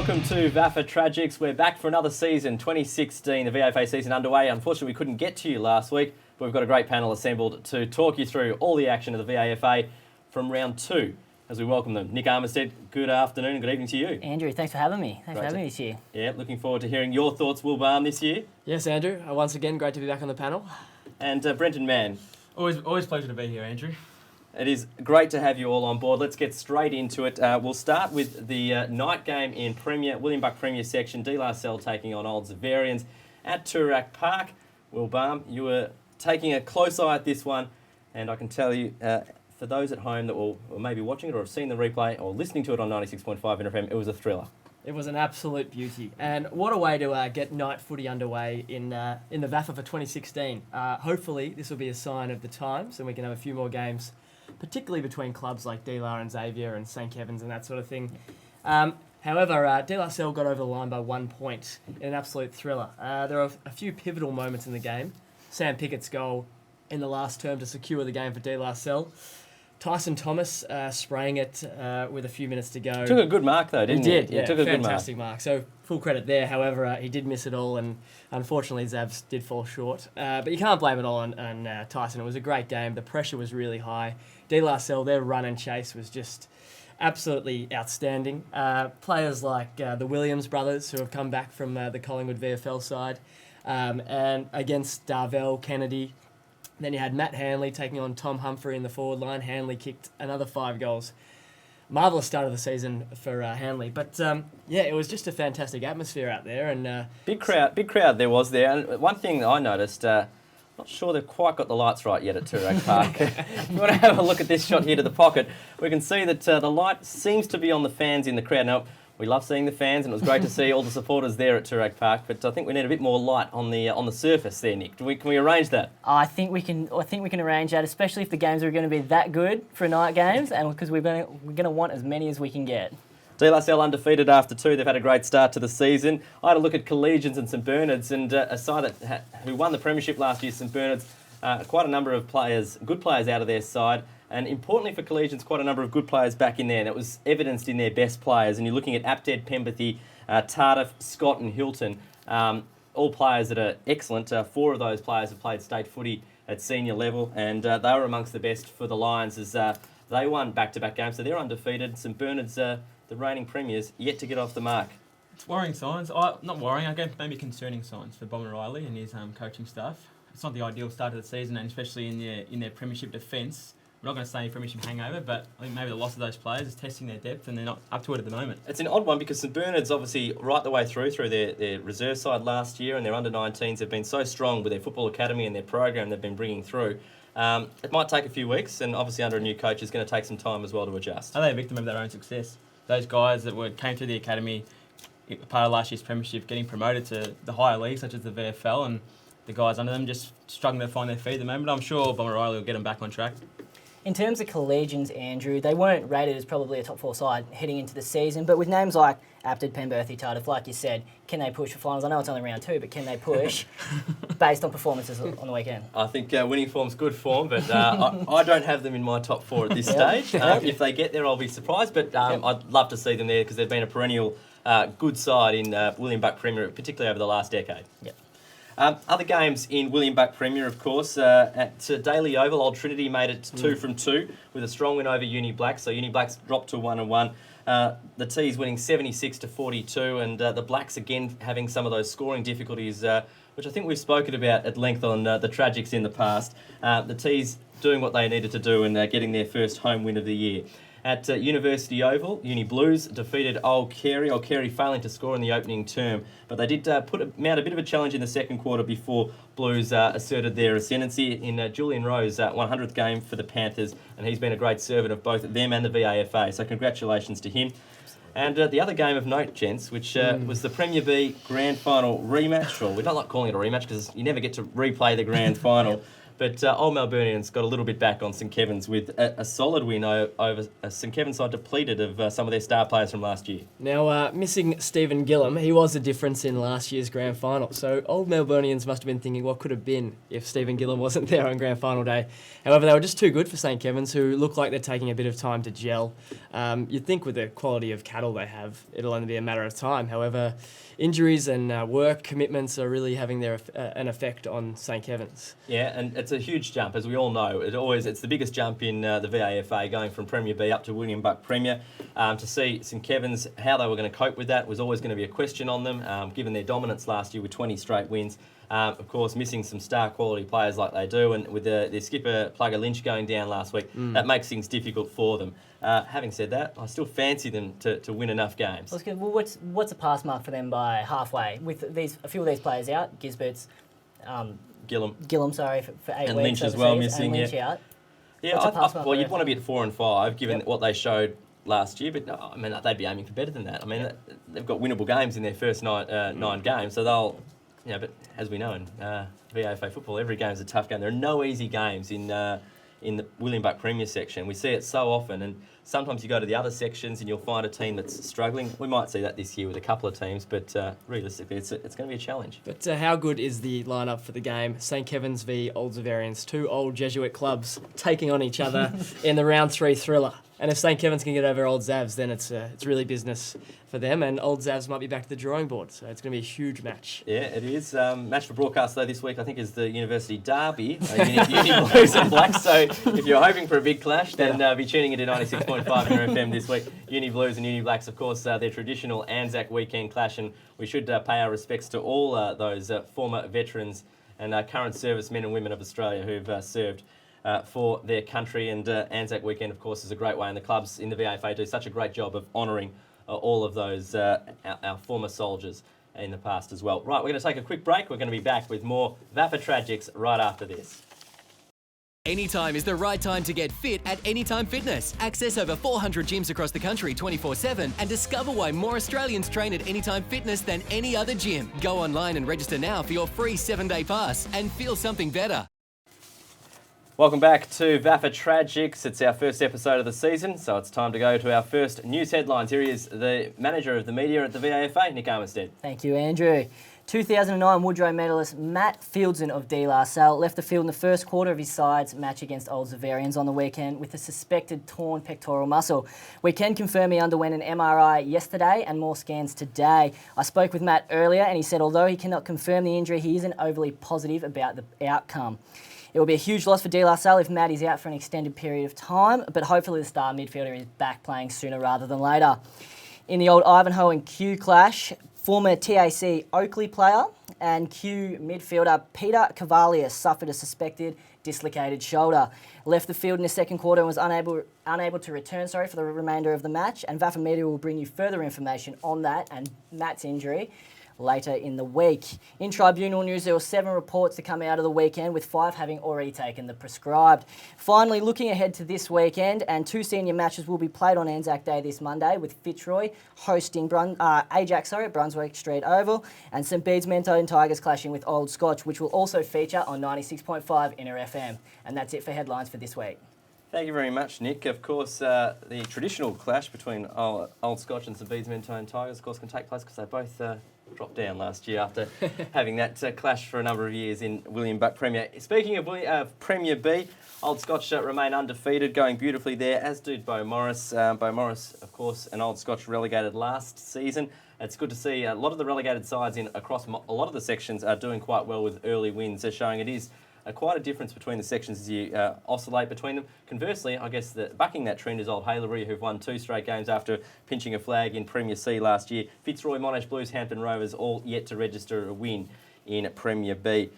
welcome to VAFA Tragics. We're back for another season, 2016, the VAFA season underway. Unfortunately, we couldn't get to you last week, but we've got a great panel assembled to talk you through all the action of the VAFA from round 2 as we welcome them. Nick Armistead, good afternoon and good evening to you. Andrew, thanks for having me. Thanks for having me this year. Yeah, looking forward to hearing your thoughts, Will Balm, this year. Yes, Andrew. Once again, great to be back on the panel. And Brenton Mann. Always pleasure to be here, Andrew. It is great to have you all on board. Let's get straight into it. We'll start with the night game in William Buck Premier section. De La Salle taking on Old Zavarians at Toorak Park. Will Balm, you were taking a close eye at this one, and I can tell you, for those at home that will maybe watching it or have seen the replay or listening to it on 96.5 NFM, it was a thriller. It was an absolute beauty. And what a way to get night footy underway in the VAFA for 2016. Hopefully, this will be a sign of the times and we can have a few more games, particularly between clubs like De La and Xavier and St Kevin's and that sort of thing. However, De La Salle got over the line by 1 point in an absolute thriller. There are a few pivotal moments in the game. Sam Pickett's goal in the last term to secure the game for De La Salle. Tyson Thomas spraying it with a few minutes to go. Took a good mark though, didn't he? He did, yeah. Took a fantastic mark. So full credit there. However, he did miss it all, and unfortunately Zabs did fall short. But you can't blame it all on Tyson. It was a great game. The pressure was really high. De La Salle, their run and chase was just absolutely outstanding. Players like the Williams brothers, who have come back from the Collingwood VFL side, and against Darvell, Kennedy. Then you had Matt Hanley taking on Tom Humphrey in the forward line. Hanley kicked another 5 goals. Marvellous start of the season for Hanley. But, it was just a fantastic atmosphere out there. And Big crowd there was there. And one thing that I noticed, not sure they've quite got the lights right yet at Toorak Park. If you want to have a look at this shot here to the pocket, we can see that the light seems to be on the fans in the crowd. Now, we love seeing the fans, and it was great to see all the supporters there at Toorak Park. But I think we need a bit more light on the surface there, Nick. Can we arrange that? I think we can arrange that, especially if the games are going to be that good for night games, and because we're going to want as many as we can get. De La Salle undefeated after 2. They've had a great start to the season. I had a look at Collegians and St Bernards, and a side who won the premiership last year, St Bernards, quite a number of good players out of their side. And importantly for Collegians, quite a number of good players back in there. And it was evidenced in their best players. And you're looking at Apted, Pemberthy, Tardif, Scott and Hilton. All players that are excellent. 4 of those players have played state footy at senior level. And they were amongst the best for the Lions as they won back-to-back games. So they're undefeated. St Bernard's, the reigning premiers, yet to get off the mark. It's worrying signs. Not worrying, I guess maybe concerning signs for Bob Riley and his coaching staff. It's not the ideal start of the season, and especially in their premiership defence. We're not going to say premiership hangover, but I think maybe the loss of those players is testing their depth, and they're not up to it at the moment. It's an odd one because St Bernard's obviously right the way through their reserve side last year, and their under-19s have been so strong with their football academy and their program they've been bringing through. It might take a few weeks, and obviously under a new coach it's going to take some time as well to adjust. Are they a victim of their own success? Those guys that came through the academy, part of last year's premiership, getting promoted to the higher leagues such as the VFL, and the guys under them just struggling to find their feet at the moment. I'm sure Bob Riley will get them back on track. In terms of Collegians, Andrew, they weren't rated as probably a top 4 side heading into the season, but with names like Apted, Pemberthy, Tardif, like you said, can they push for finals? I know it's only round 2, but can they push based on performances on the weekend? I think winning form's good form, but I don't have them in my top 4 at this stage. If they get there, I'll be surprised, but I'd love to see them there because they've been a perennial good side in William Buck Premier, particularly over the last decade. Yep. Other games in William Buck Premier, of course, at Daily Oval, Old Trinity made it 2 from 2 with a strong win over Uni Blacks. So Uni Blacks dropped to 1-1. The T's winning 76-42, and the Blacks again having some of those scoring difficulties, which I think we've spoken about at length on the Tragics in the past. The T's doing what they needed to do and getting their first home win of the year. At University Oval, Uni Blues defeated Old Carey. Old Carey failing to score in the opening term, but they did mount a bit of a challenge in the second quarter before Blues asserted their ascendancy in Julian Rowe's 100th game for the Panthers, and he's been a great servant of both them and the VAFA, so congratulations to him. And the other game of note, gents, which was the Premier B Grand Final rematch, or we don't like calling it a rematch because you never get to replay the Grand Final. But Old Melburnians got a little bit back on St Kevin's with a solid win over a St Kevin's side depleted of some of their star players from last year. Now, missing Stephen Gillum, he was the difference in last year's grand final. So Old Melburnians must have been thinking what could have been if Stephen Gillum wasn't there on grand final day. However, they were just too good for St Kevin's, who look like they're taking a bit of time to gel. You'd think with the quality of cattle they have, it'll only be a matter of time. However, injuries and work commitments are really having an effect on St Kevin's. Yeah, and it's a huge jump, as we all know. It's the biggest jump in the VAFA, going from Premier B up to William Buck Premier. To see St Kevin's, how they were going to cope with that was always going to be a question on them, given their dominance last year with 20 straight wins. Of course, missing some star quality players like they do, and with their skipper Plugger Lynch going down last week, that makes things difficult for them. Having said that, I still fancy them to win enough games. Well, what's a pass mark for them by halfway? With a few of these players out, Gisbert's, Gillum, sorry, for 8 and weeks. Lynch as well missing. And Lynch out. Yeah, you'd want to be at 4 and 5 given what they showed last year, but I mean they'd be aiming for better than that. I mean they've got winnable games in their first 9 games, so they'll. Yeah, but as we know in VAFA football, every game is a tough game. There are no easy games in the William Buck Premier section. We see it so often, and sometimes you go to the other sections and you'll find a team that's struggling. We might see that this year with a couple of teams, but realistically, it's going to be a challenge. But how good is the lineup for the game? St Kevin's v Old Zavarians, 2 old Jesuit clubs taking on each other in the round 3 thriller. And if St Kevin's can get over Old Zavs, then it's really business for them, and Old Zavs might be back to the drawing board. So it's going to be a huge match. Yeah, it is. Match for broadcast though this week, I think, is the University Derby, Uni Blues and Blacks. So if you're hoping for a big clash, then be tuning into 96.5 FM this week. Uni Blues and Uni Blacks, of course, their traditional Anzac weekend clash, and we should pay our respects to all those former veterans and current servicemen and women of Australia who've served for their country. And Anzac weekend, of course, is a great way, and the clubs in the VAFA do such a great job of honouring all of those our former soldiers in the past as well. Right, we're going to take a quick break. We're going to be back with more VAFA Tragics right after this. Anytime is the right time to get fit at Anytime Fitness. Access over 400 gyms across the country 24/7 and discover why more Australians train at Anytime Fitness than any other gym. Go online and register now for your free 7-day pass and feel something better. Welcome back to VAFA Tragics. It's our first episode of the season, so it's time to go to our first news headlines. Here is the manager of the media at the VAFA, Nick Armistead. Thank you, Andrew. 2009 Woodrow medalist Matt Fieldson of De La Salle left the field in the first quarter of his side's match against Old Zavarians on the weekend with a suspected torn pectoral muscle. We can confirm he underwent an MRI yesterday and more scans today. I spoke with Matt earlier and he said although he cannot confirm the injury, he isn't overly positive about the outcome. It will be a huge loss for De La Salle if Matt is out for an extended period of time, but hopefully the star midfielder is back playing sooner rather than later. In the old Ivanhoe and Kew clash, former TAC Oakley player and Kew midfielder Peter Cavalier suffered a suspected dislocated shoulder. Left the field in the second quarter and was unable to return for the remainder of the match, and VAFA Media will bring you further information on that and Matt's injury later in the week. In tribunal news, there were 7 reports to come out of the weekend, with 5 having already taken the prescribed. Finally, looking ahead to this weekend, and 2 senior matches will be played on Anzac Day this Monday, with Fitzroy hosting Ajax at Brunswick Street Oval, and St Bede's Mentone Tigers clashing with Old Scotch, which will also feature on 96.5 Inner FM. And that's it for headlines for this week. Thank you very much, Nick. Of course, the traditional clash between Old Scotch and St Bede's Mentone Tigers, of course, can take place because they both dropped down last year after having that clash for a number of years in William Buck Premier. Speaking of Premier B, Old Scotch remain undefeated, going beautifully there, as did Beau Morris. Beau Morris, of course, and Old Scotch relegated last season. It's good to see a lot of the relegated sides across a lot of the sections are doing quite well with early wins, showing it is quite a difference between the sections as you oscillate between them. Conversely, I guess backing that trend is Old Hailery, who've won 2 straight games after pinching a flag in Premier C last year. Fitzroy, Monash Blues, Hampton Rovers all yet to register a win in Premier B.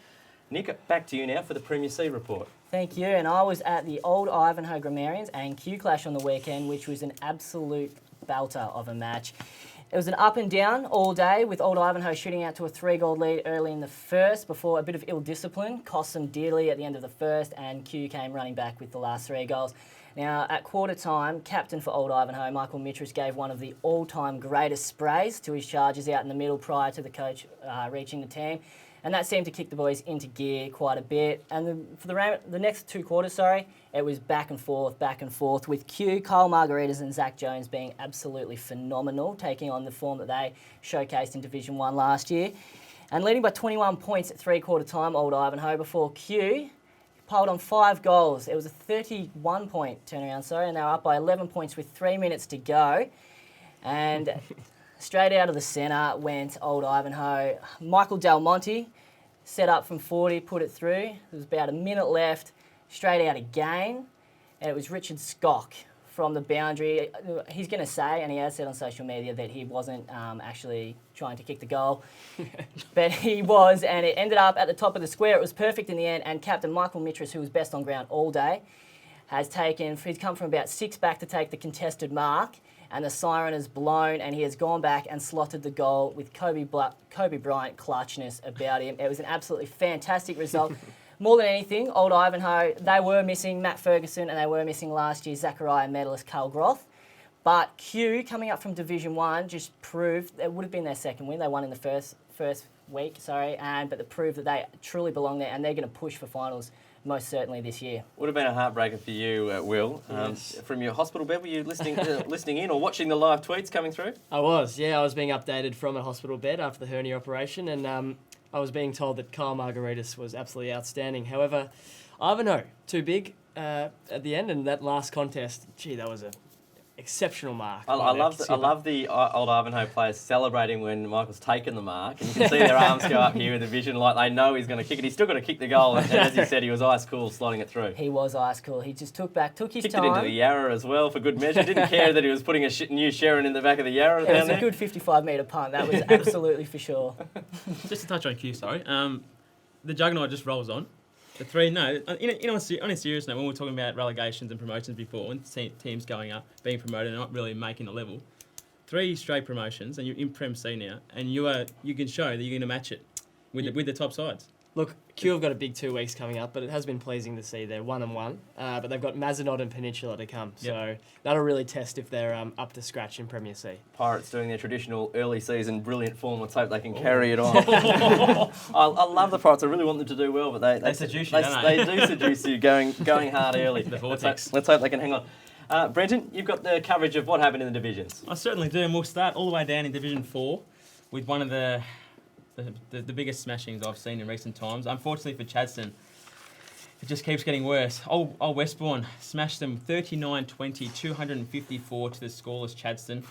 Nick, back to you now for the Premier C report. Thank you, and I was at the Old Ivanhoe Grammarians and Kew clash on the weekend, which was an absolute belter of a match. It was an up and down all day, with Old Ivanhoe shooting out to a 3-goal lead early in the first before a bit of ill discipline cost them dearly at the end of the first, and Kew came running back with the last 3 goals. Now, at quarter time, captain for Old Ivanhoe, Michael Mitras, gave one of the all-time greatest sprays to his charges out in the middle prior to the coach reaching the team. And that seemed to kick the boys into gear quite a bit. And for the next 2 quarters, it was back and forth, with Q, Kyle Margaritas and Zach Jones being absolutely phenomenal, taking on the form that they showcased in Division 1 last year. And leading by 21 points at 3-quarter time, Old Ivanhoe, before Q piled on 5 goals. It was a 31-point turnaround, and they were up by 11 points with 3 minutes to go. And straight out of the centre went Old Ivanhoe. Michael Del Monte set up from 40, put it through. There was about a minute left, straight out again. And it was Richard Skock from the boundary. He's going to say, and he has said on social media, that he wasn't actually trying to kick the goal. But he was, and it ended up at the top of the square. It was perfect in the end, and Captain Michael Mitras, who was best on ground all day, he's come from about 6 back to take the contested mark, and the siren has blown, and he has gone back and slotted the goal with Kobe Bryant clutchness about him. It was an absolutely fantastic result. More than anything, Old Ivanhoe, they were missing Matt Ferguson, and they were missing last year's Zachariah medalist Carl Groth. But Q, coming up from Division 1, just proved it would have been their second win. They won in the first week, but it proved that they truly belong there, and they're going to push for finals most certainly this year. Would have been a heartbreaker for you, Will. Yes. From your hospital bed, were you listening in or watching the live tweets coming through? I was being updated from a hospital bed after the hernia operation, and I was being told that Kyle Margaritas was absolutely outstanding. However, Ivanhoe, too big at the end, and that last contest, that was a exceptional mark. I love the Old Ivanhoe players celebrating when Michael's taken the mark, and you can see their arms go up here in the vision, like they know he's going to kick it. He's still got to kick the goal, and as he said, he was ice cool slotting it through. He was ice cool. He just took his Kicked time. it into the Yarra as well for good measure. Didn't care that he was putting a new Sharon in the back of the Yarra. It was a good 55-metre punt. That was absolutely for sure. Just to touch on Q, the juggernaut just rolls on. The three, on a serious note, when we were talking about relegations and promotions before, and teams going up, being promoted and not really making the level, 3 straight promotions, and you're in Prem C now, and you can show that you're going to match it with the top sides. Look, Q have got a big 2 weeks coming up, but it has been pleasing to see they're 1-1. But they've got Mazenod and Peninsula to come, so that'll really test if they're up to scratch in Premier C. Pirates doing their traditional early season brilliant form. Let's hope they can carry it on. I love the Pirates. I really want them to do well, but they seduce you, don't they? They do seduce you going hard early. The vortex. Let's hope they can hang on. Brenton, you've got the coverage of what happened in the divisions. I certainly do, and we'll start all the way down in Division 4 with one of the biggest smashings I've seen in recent times. Unfortunately for Chadstone, it just keeps getting worse. Old Westbourne smashed them 39-20, 254 to the scoreless Chadstone.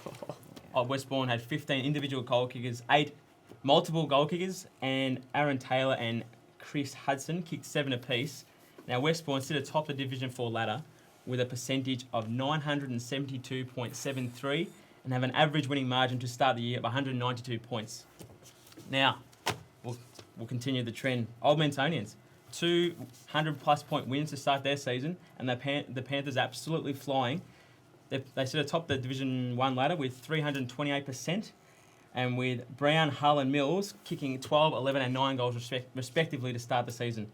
Old Westbourne had 15 individual goal kickers, 8 multiple goal kickers, and Aaron Taylor and Chris Hudson kicked 7 apiece. Now Westbourne sit atop the Division 4 ladder with a percentage of 972.73 and have an average winning margin to start the year of 192 points. Now, we'll continue the trend. Old Mentonians, 200-plus point wins to start their season, and the Panthers absolutely flying. They sit atop the Division 1 ladder with 328%, and with Brown, Hull and Mills kicking 12, 11 and 9 goals respectively to start the season.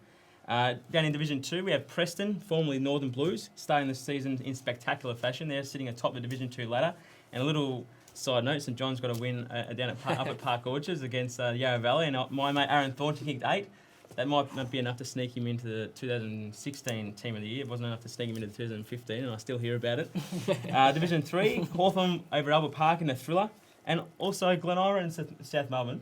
Down in Division 2, we have Preston, formerly Northern Blues, starting the season in spectacular fashion. They're sitting atop the Division 2 ladder, and a little side note, St John's got a win down up at Park Orchards against Yarra Valley, and my mate Aaron Thornton kicked 8. That might not be enough to sneak him into the 2016 Team of the Year. It wasn't enough to sneak him into 2015, and I still hear about it. Division 3, Hawthorn over Albert Park in a thriller, and also Glenora and South Melbourne.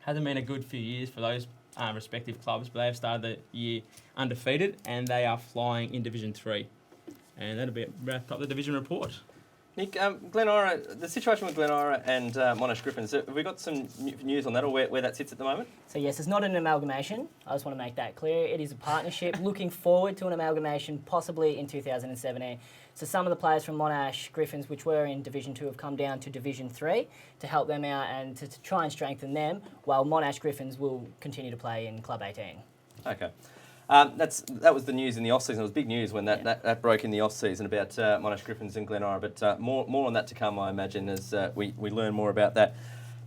Hasn't been a good few years for those respective clubs, but they have started the year undefeated, and they are flying in Division 3. And that'll be wrapped up the division report. Nick, Glenora, the situation with Glenora and Monash Griffins, have we got some news on that, or where that sits at the moment? So yes, it's not an amalgamation. I just want to make that clear. It is a partnership. Looking forward to an amalgamation, possibly in 2017. So some of the players from Monash Griffins, which were in Division 2, have come down to Division 3 to help them out and to try and strengthen them, while Monash Griffins will continue to play in Club 18. Okay. That was the news in the off-season. It was big news when that broke in the off-season about Monash Griffins and Glenora, but more on that to come, I imagine, as we learn more about that.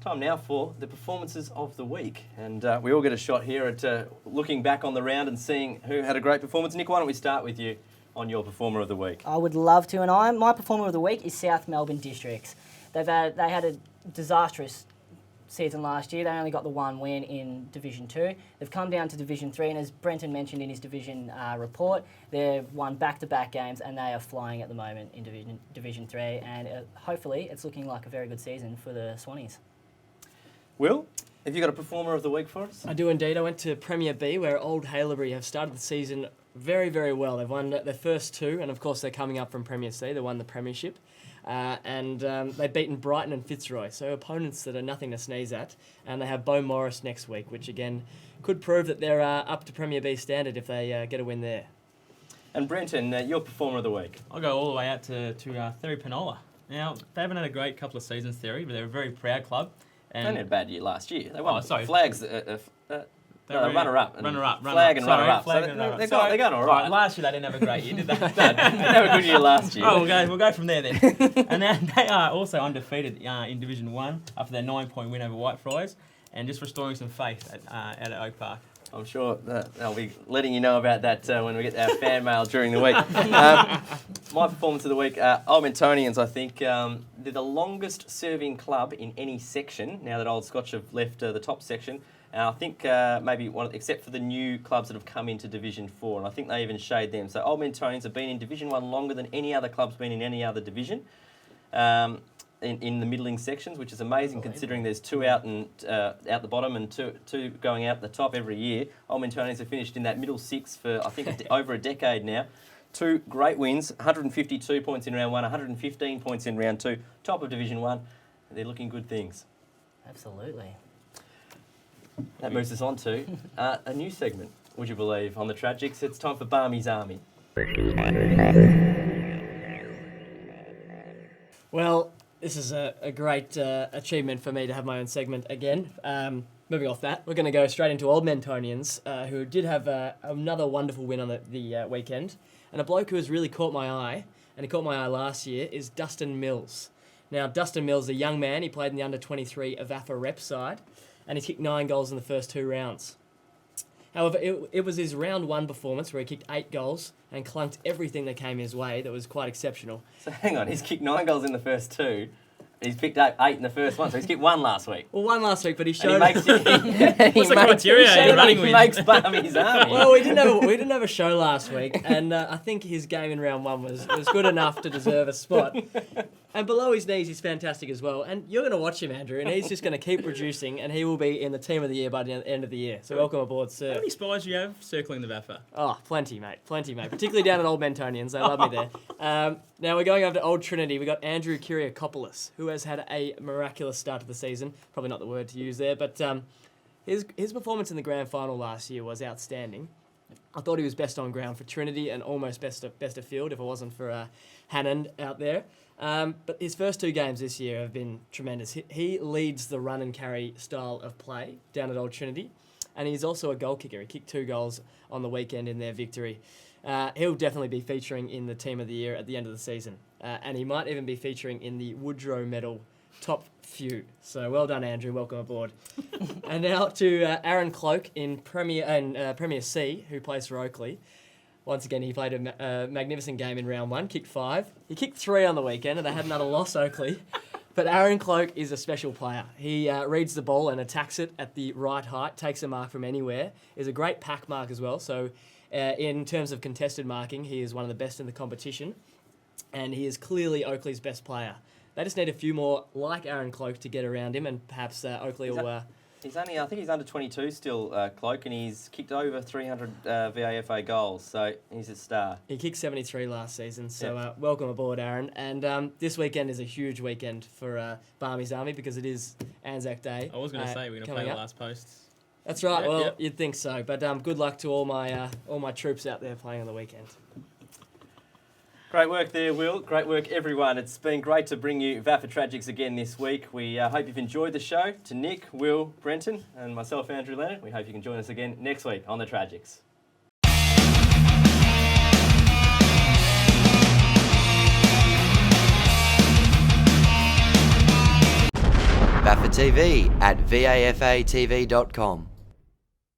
Time now for the performances of the week, and we all get a shot here at looking back on the round and seeing who had a great performance. Nick, why don't we start with you on your performer of the week? I would love to, and my performer of the week is South Melbourne Districts. They had a disastrous season last year. They only got the one win in Division 2. They've come down to Division 3, and as Brenton mentioned in his division report, they've won back-to-back games, and they are flying at the moment in Division 3, and hopefully it's looking like a very good season for the Swannies. Will, have you got a performer of the week for us? I do indeed. I went to Premier B, where Old Haileybury have started the season very, very well. They've won their first 2, and of course they're coming up from Premier C. They won the premiership. They've beaten Brighton and Fitzroy, so opponents that are nothing to sneeze at. And they have Beau Morris next week, which again could prove that they're up to Premier B standard if they get a win there. And Brenton, your performer of the week. I'll go all the way out to Theory Penola. Now, they haven't had a great couple of seasons, Theory, but they're a very proud club. They had a bad year last year. They won sorry. flags. Runner-up. Runner-up. Flag and runner-up. Flag So and runner-up. they're going all right. Last year they didn't have a great year, did they? They didn't have a good year last year. Oh, we'll go from there then. And they are also undefeated in Division 1 after their 9-point win over Whitefriars, and just restoring some faith out at Oak Park. I'm sure that they'll be letting you know about that when we get our fan mail during the week. My performance of the week, Old Mentonians, I think, they're the longest serving club in any section now that Old Scotch have left the top section. And I think maybe except for the new clubs that have come into Division 4, and I think they even shade them. So Old Mentonians have been in Division 1 longer than any other club's been in any other division in the middling sections, which is amazing considering there's 2 out the bottom and two going out the top every year. Old Mentonians have finished in that middle 6 for, I think, over a decade now. 2 great wins, 152 points in round 1, 115 points in round 2, top of Division 1. They're looking good things. Absolutely. That moves us on to a new segment, would you believe, on the Tragics. It's time for Balmey's Army. Well, this is a great achievement for me to have my own segment again. Moving off that, we're going to go straight into Old Mentonians, who did have another wonderful win on the weekend. And a bloke who has really caught my eye, and he caught my eye last year, is Dustin Mills. Now, Dustin Mills is a young man. He played in the under-23 VAFA rep side, and he kicked 9 goals in the first 2 rounds. However, it was his round 1 performance where he kicked 8 goals and clunked everything that came his way that was quite exceptional. So hang on, he's kicked 9 goals in the first 2. He's picked up 8 in the first 1, so he's kicked 1 last week. Well, 1 last week, but he showed... What's the criteria you're running with? He makes Balmey's Army. Well, we didn't have a show last week, and I think his game in round 1 was good enough to deserve a spot. And below his knees, he's fantastic as well. And you're going to watch him, Andrew, and he's just going to keep producing, and he will be in the team of the year by the end of the year. So welcome aboard, sir. How many spies do you have circling the VAFA? Oh, plenty, mate. Particularly down at Old Mentonians. They love me there. Now we're going over to Old Trinity. We've got Andrew Kyriakopoulos, who has had a miraculous start to the season. Probably not the word to use there, but his performance in the grand final last year was outstanding. I thought he was best on ground for Trinity and almost best of field if it wasn't for Hannon out there. But his first 2 games this year have been tremendous. He leads the run and carry style of play down at Old Trinity, and he's also a goal kicker. He kicked 2 goals on the weekend in their victory. He'll definitely be featuring in the team of the year at the end of the season, and he might even be featuring in the Woodrow Medal top few. So well done, Andrew. Welcome aboard. And now to Aaron Cloak in Premier C, who plays for Oakley. Once again, he played a magnificent game in round 1, kicked 5. He kicked 3 on the weekend, and they had another loss, Oakley. But Aaron Cloak is a special player. He reads the ball and attacks it at the right height, takes a mark from anywhere. Is a great pack mark as well. So in terms of contested marking, he is one of the best in the competition. And he is clearly Oakley's best player. They just need a few more like Aaron Cloak to get around him, and perhaps Oakley will... I think he's under 22 still, Cloak, and he's kicked over 300 VAFA goals, so he's a star. He kicked 73 last season, so welcome aboard, Aaron. And this weekend is a huge weekend for Balmey's Army because it is Anzac Day. I was going to say we're going to play the last posts. That's right. You'd think so, but good luck to all my troops out there playing on the weekend. Great work there, Will. Great work, everyone. It's been great to bring you VAFA Tragics again this week. We hope you've enjoyed the show. To Nick, Will, Brenton, and myself, Andrew Leonard, we hope you can join us again next week on the Tragics. VAFA TV at vafatv.com.